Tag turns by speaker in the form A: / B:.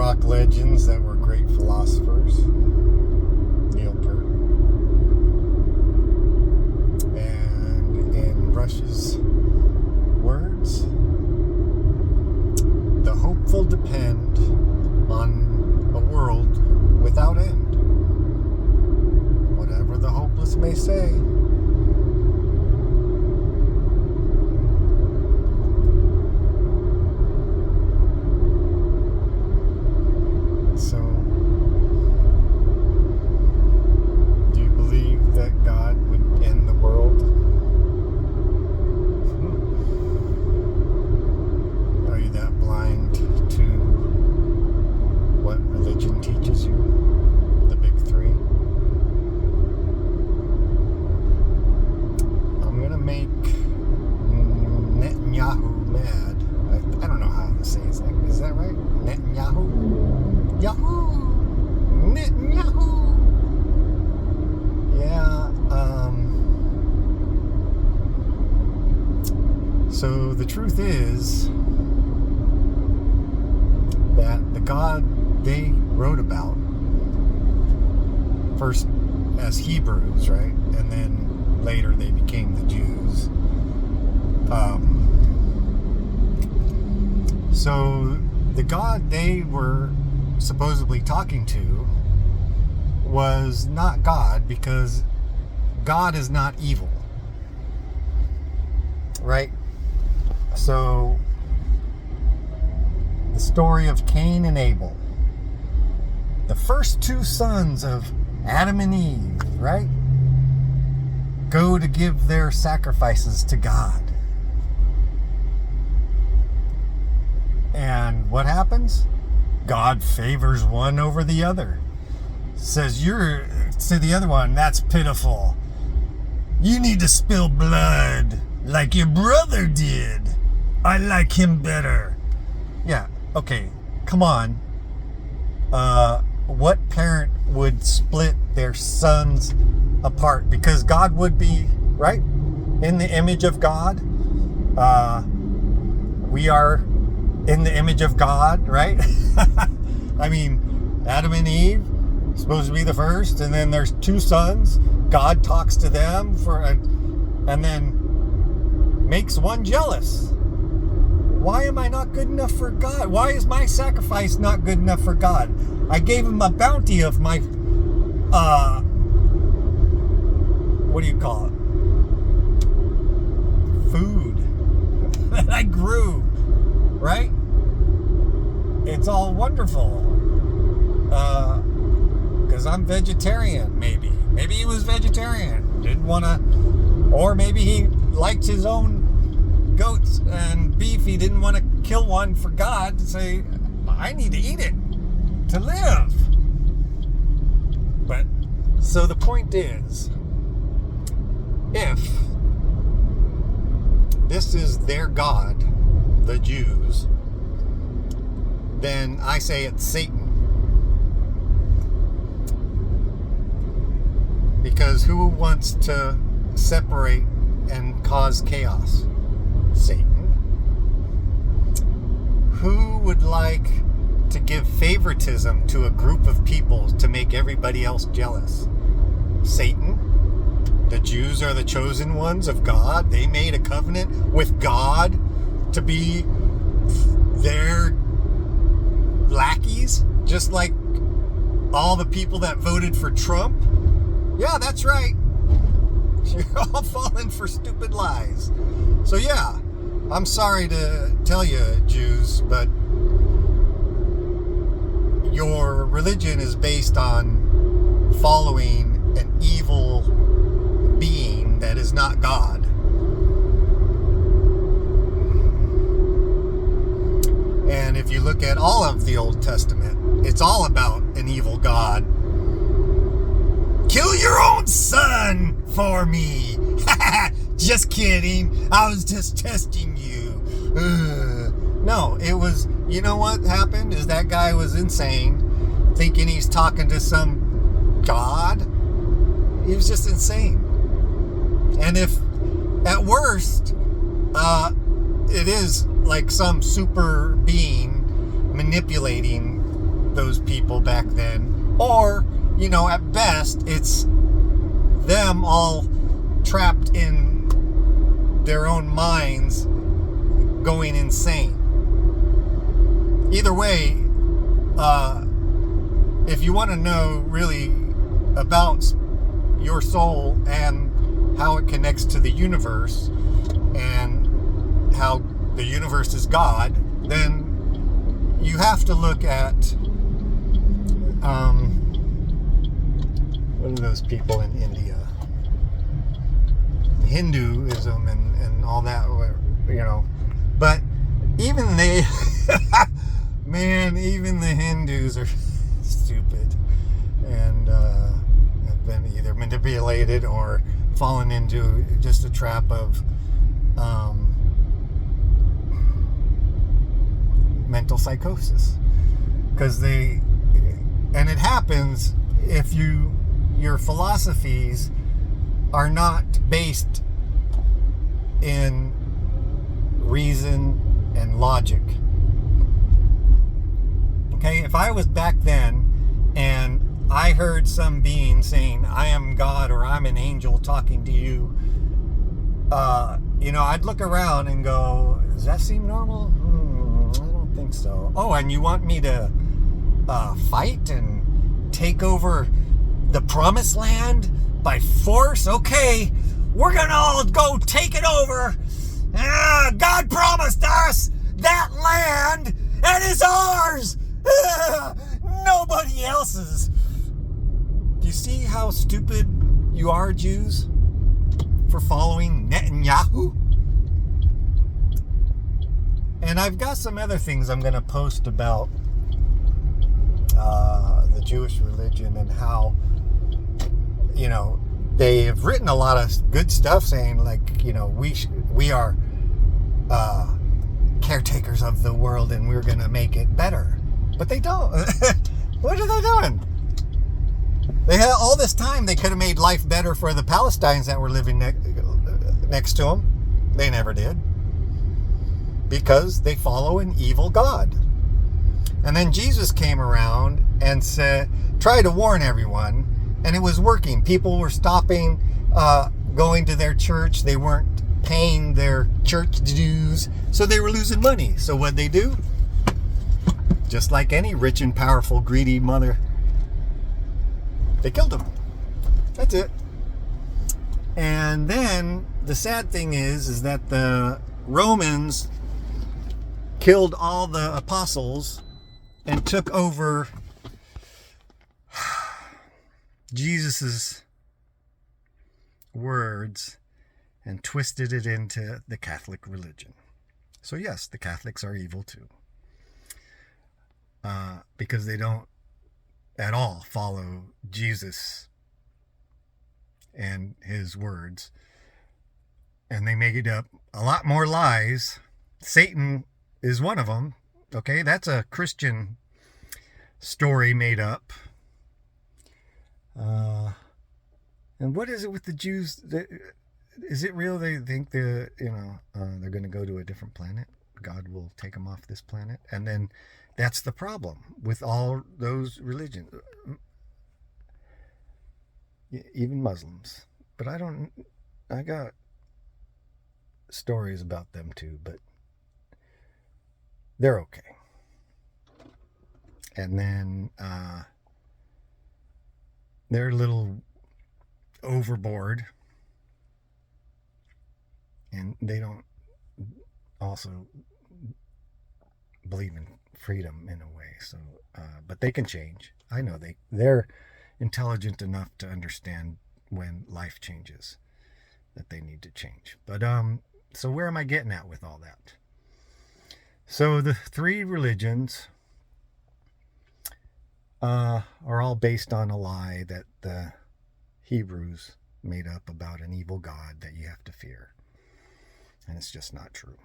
A: rock legends that were great philosophers. Neil Peart. And in Rush's words, the hopeful depend on a world without end. Whatever the hopeless may say. So, do you believe that God would end the world? Are you that blind to what religion teaches you? The big three? I'm gonna make Netanyahu mad. I don't know how to say his name. Is that right? Netanyahu? Yahoo! Netanyahu! Yeah, so the truth is that the God they wrote about, first as Hebrews, right? And then later they became the Jews. So the God they were supposedly talking to was not God, because God is not evil, right? So the story of Cain and Abel, the first two sons of Adam and Eve, right, go to give their sacrifices to God. And what happens? God favors one over the other. Says, you're to the other one, that's pitiful. You need to spill blood like your brother did. I like him better. Yeah, okay, come on. What parent would split their sons apart? Because God would be, right, in the image of God. We are in the image of God, right? I mean, Adam and Eve, supposed to be the first, and then there's two sons. God talks to them and then makes one jealous. Why am I not good enough for God? Why is my sacrifice not good enough for God? I gave him a bounty of my, what do you call it? Food that I grew, right? It's all wonderful. Because I'm vegetarian, maybe. Maybe he was vegetarian. Didn't want to, or maybe he liked his own goats and beef. He didn't want to kill one for God to say, I need to eat it to live. But, so the point is, if this is their God, the Jews, then I say it's Satan. Because who wants to separate and cause chaos? Satan. Who would like to give favoritism to a group of people to make everybody else jealous? Satan. The Jews are the chosen ones of God. They made a covenant with God to be their lackeys, just like all the people that voted for Trump. Yeah, that's right. You're all falling for stupid lies. So yeah, I'm sorry to tell you, Jews, but your religion is based on following an evil being that is not God. And if you look at all of the Old Testament, it's all about an evil God. Kill your own son for me. Just kidding. I was just testing you. No, it was, you know what happened is that guy was insane, thinking he's talking to some God. He was just insane. And if, at worst, it is like some super being manipulating those people back then, or, at best, it's them all trapped in their own minds going insane. Either way, if you want to know really about your soul and how it connects to the universe and how the universe is God, then you have to look at what are those people in India? Hinduism and all that, But even they, man, even the Hindus are stupid and have been either manipulated or fallen into just a trap of mental psychosis. Because and it happens if your philosophies are not based in reason and logic. Okay, if I was back then and I heard some being saying, I am God or I'm an angel talking to you, I'd look around and go, does that seem normal? I don't think so. Oh, and you want me to fight and take over the promised land by force? Okay, we're gonna all go take it over. God promised us that land, and it's ours. Nobody else's. Do you see how stupid you are, Jews, for following Netanyahu? And I've got some other things I'm going to post about the Jewish religion and how, they have written a lot of good stuff saying, like, we are caretakers of the world and we're going to make it better. But they don't. What are they doing? They had all this time. They could have made life better for the Palestinians that were living next to them. They never did. Because they follow an evil God. And then Jesus came around and tried to warn everyone, and it was working. People were stopping going to their church. They weren't paying their church dues, so they were losing money. So what'd they do? Just like any rich and powerful, greedy mother, they killed them. That's it. And then the sad thing is that the Romans killed all the apostles and took over Jesus's words and twisted it into the Catholic religion. So yes, the Catholics are evil too. Because they don't at all follow Jesus and his words. And they make it up a lot more lies. Satan is one of them. Okay, that's a Christian story made up. And what is it with the Jews? Is it real? They think they're going to go to a different planet. God will take them off this planet, and then that's the problem with all those religions, even Muslims. But I got stories about them too, but they're okay. And then they're a little overboard, and they don't also believe in freedom in a way. So, but they can change. I know they're intelligent enough to understand when life changes that they need to change. But so where am I getting at with all that? So the three religions are all based on a lie that the Hebrews made up about an evil God that you have to fear. And it's just not true.